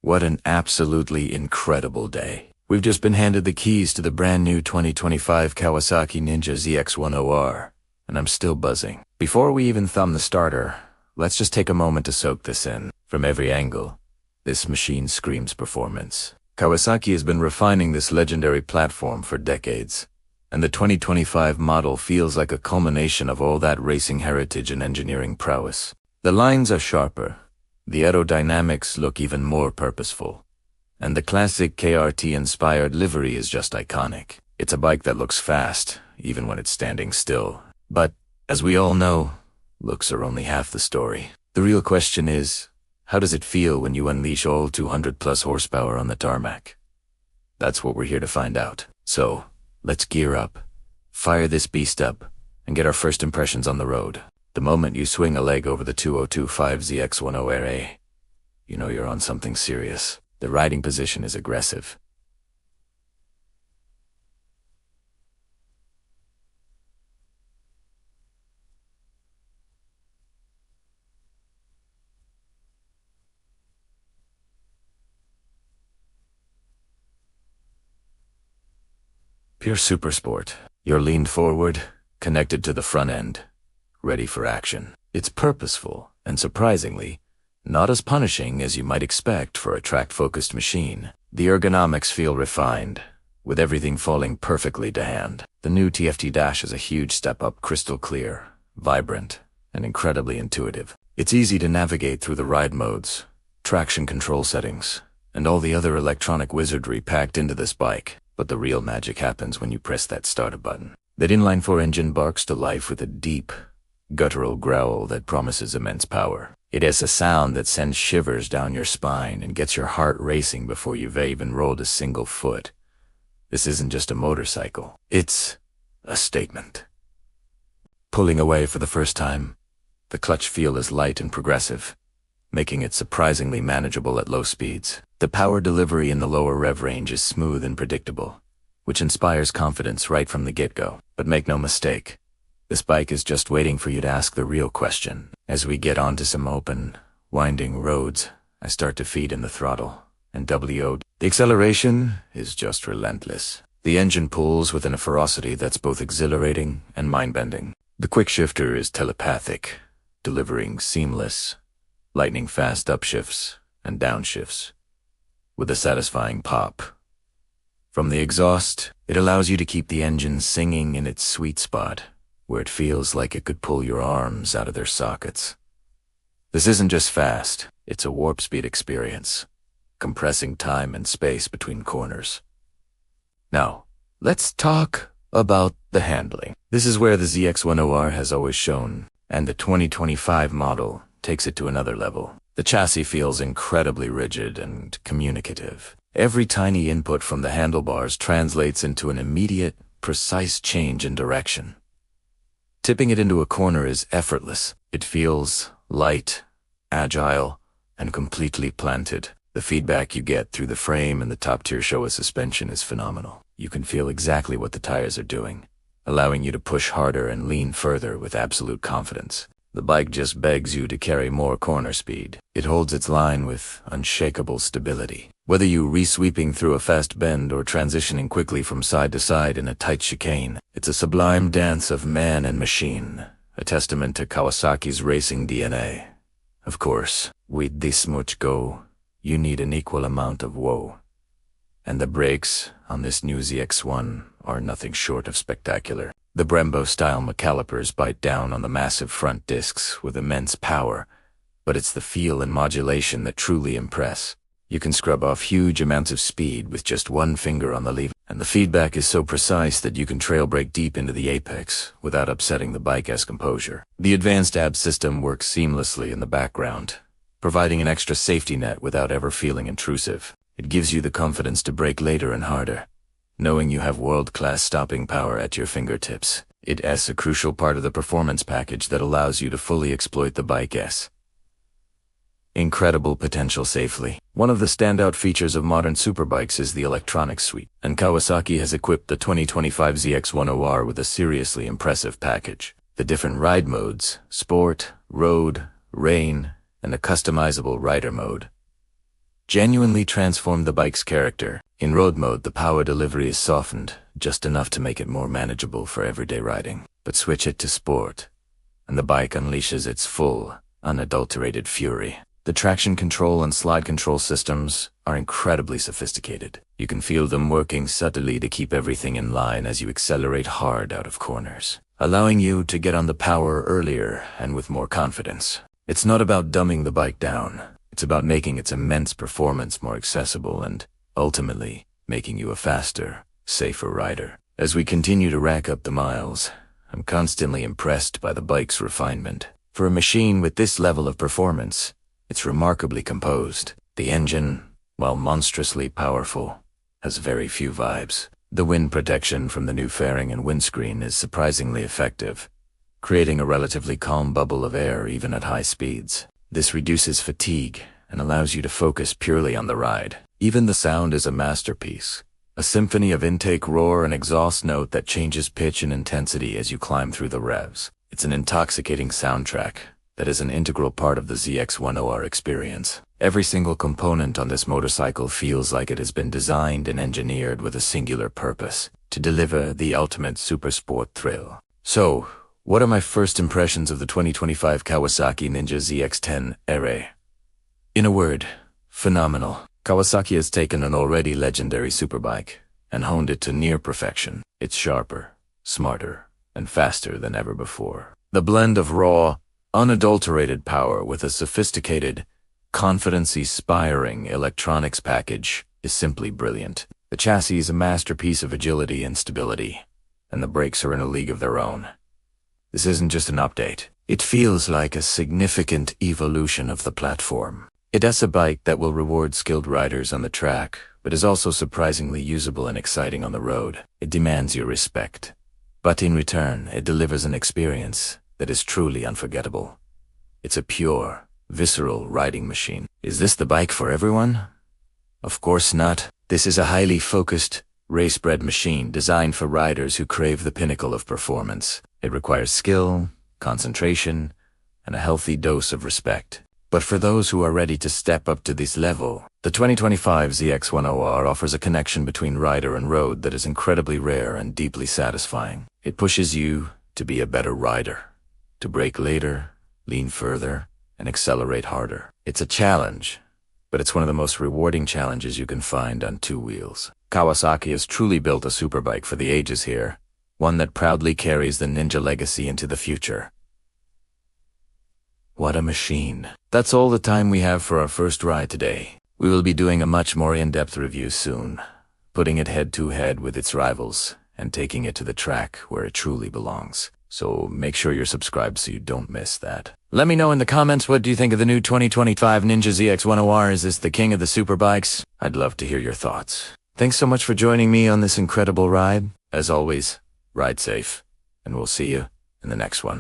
What an absolutely incredible day. We've just been handed the keys to the brand new 2025 Kawasaki Ninja ZX-10R, and I'm still buzzing. Before we even thumb the starter, let's just take a moment to soak this in. From every angle, this machine screams performance. Kawasaki has been refining this legendary platform for decades, and the 2025 model feels like a culmination of all that racing heritage and engineering prowess. The lines are sharper, the aerodynamics look even more purposeful, and the classic KRT-inspired livery is just iconic. It's a bike that looks fast, even when it's standing still. But, as we all know, looks are only half the story. The real question is, how does it feel when you unleash all 200+ horsepower on the tarmac? That's what we're here to find out. So, let's gear up, fire this beast up, and get our first impressions on the road. The moment you swing a leg over the 2025 ZX-10R, you know you're on something serious. The riding position is aggressive. Pure supersport. You're leaned forward, connected to the front end, ready for action. It's purposeful, and surprisingly, not as punishing as you might expect for a track-focused machine. The ergonomics feel refined, with everything falling perfectly to hand. The new TFT dash is a huge step up, crystal clear, vibrant, and incredibly intuitive. It's easy to navigate through the ride modes, traction control settings, and all the other electronic wizardry packed into this bike. But the real magic happens when you press that starter button. That inline-4 engine barks to life with a deep, guttural growl that promises immense power. It has a sound that sends shivers down your spine and gets your heart racing before you've even rolled a single foot. This isn't just a motorcycle. It's a statement. Pulling away for the first time, the clutch feel is light and progressive, making it surprisingly manageable at low speeds. The power delivery in the lower rev range is smooth and predictable, which inspires confidence right from the get-go. But make no mistake, this bike is just waiting for you to ask the real question. As we get onto some open, winding roads, I start to feed in the throttle, and WO. The acceleration is just relentless. The engine pulls within a ferocity that's both exhilarating and mind-bending. The quick shifter is telepathic, delivering seamless, lightning-fast upshifts and downshifts, with a satisfying pop. From the exhaust, it allows you to keep the engine singing in its sweet spot, where it feels like it could pull your arms out of their sockets. This isn't just fast, it's a warp speed experience, compressing time and space between corners. Now, let's talk about the handling. This is where the ZX-10R has always shown, and the 2025 model takes it to another level. The chassis feels incredibly rigid and communicative. Every tiny input from the handlebars translates into an immediate, precise change in direction. Tipping it into a corner is effortless. It feels light, agile, and completely planted. The feedback you get through the frame and the top-tier Showa suspension is phenomenal. You can feel exactly what the tires are doing, allowing you to push harder and lean further with absolute confidence. The bike just begs you to carry more corner speed. It holds its line with unshakable stability. Whether you re-sweeping through a fast bend or transitioning quickly from side to side in a tight chicane, it's a sublime dance of man and machine, a testament to Kawasaki's racing DNA. Of course, with this much go, you need an equal amount of woe. And the brakes on this new ZX-1 are nothing short of spectacular. The Brembo-style McCalipers bite down on the massive front discs with immense power, but it's the feel and modulation that truly impress. You can scrub off huge amounts of speed with just one finger on the lever, and the feedback is so precise that you can trail brake deep into the apex without upsetting the bike's composure. The advanced AB system works seamlessly in the background, providing an extra safety net without ever feeling intrusive. It gives you the confidence to brake later and harder, knowing you have world-class stopping power at your fingertips. It's a crucial part of the performance package that allows you to fully exploit the bike's incredible potential safely. One of the standout features of modern superbikes is the electronics suite, and Kawasaki has equipped the 2025 ZX-10R with a seriously impressive package. The different ride modes, sport, road, rain, and a customizable rider mode, genuinely transform the bike's character. In road mode, the power delivery is softened, just enough to make it more manageable for everyday riding. But switch it to sport, and the bike unleashes its full, unadulterated fury. The traction control and slide control systems are incredibly sophisticated. You can feel them working subtly to keep everything in line as you accelerate hard out of corners, allowing you to get on the power earlier and with more confidence. It's not about dumbing the bike down. It's about making its immense performance more accessible and, ultimately, making you a faster, safer rider. As we continue to rack up the miles, I'm constantly impressed by the bike's refinement. For a machine with this level of performance, it's remarkably composed. The engine, while monstrously powerful, has very few vibes. The wind protection from the new fairing and windscreen is surprisingly effective, creating a relatively calm bubble of air even at high speeds. This reduces fatigue and allows you to focus purely on the ride. Even the sound is a masterpiece, a symphony of intake roar and exhaust note that changes pitch and intensity as you climb through the revs. It's an intoxicating soundtrack that is an integral part of the ZX10R experience. Every single component on this motorcycle feels like it has been designed and engineered with a singular purpose: to deliver the ultimate supersport thrill. So, what are my first impressions of the 2025 Kawasaki Ninja ZX-10 R? In a word, phenomenal. Kawasaki has taken an already legendary superbike and honed it to near perfection. It's sharper, smarter, and faster than ever before. The blend of raw, unadulterated power with a sophisticated, confidence-inspiring electronics package is simply brilliant. The chassis is a masterpiece of agility and stability, and the brakes are in a league of their own. This isn't just an update. It feels like a significant evolution of the platform. It's a bike that will reward skilled riders on the track, but is also surprisingly usable and exciting on the road. It demands your respect, but in return, it delivers an experience that is truly unforgettable. It's a pure, visceral riding machine. Is this the bike for everyone? Of course not. This is a highly focused, race-bred machine designed for riders who crave the pinnacle of performance. It requires skill, concentration, and a healthy dose of respect. But for those who are ready to step up to this level, the 2025 ZX10R offers a connection between rider and road that is incredibly rare and deeply satisfying. It pushes you to be a better rider, to brake later, lean further, and accelerate harder. It's a challenge, but it's one of the most rewarding challenges you can find on two wheels. Kawasaki has truly built a superbike for the ages here, one that proudly carries the Ninja legacy into the future. What a machine. That's all the time we have for our first ride today. We will be doing a much more in-depth review soon, putting it head-to-head with its rivals and taking it to the track where it truly belongs. So make sure you're subscribed so you don't miss that. Let me know in the comments, what do you think of the new 2025 Ninja ZX10R? Is this the king of the superbikes? I'd love to hear your thoughts. Thanks so much for joining me on this incredible ride. As always, ride safe, and we'll see you in the next one.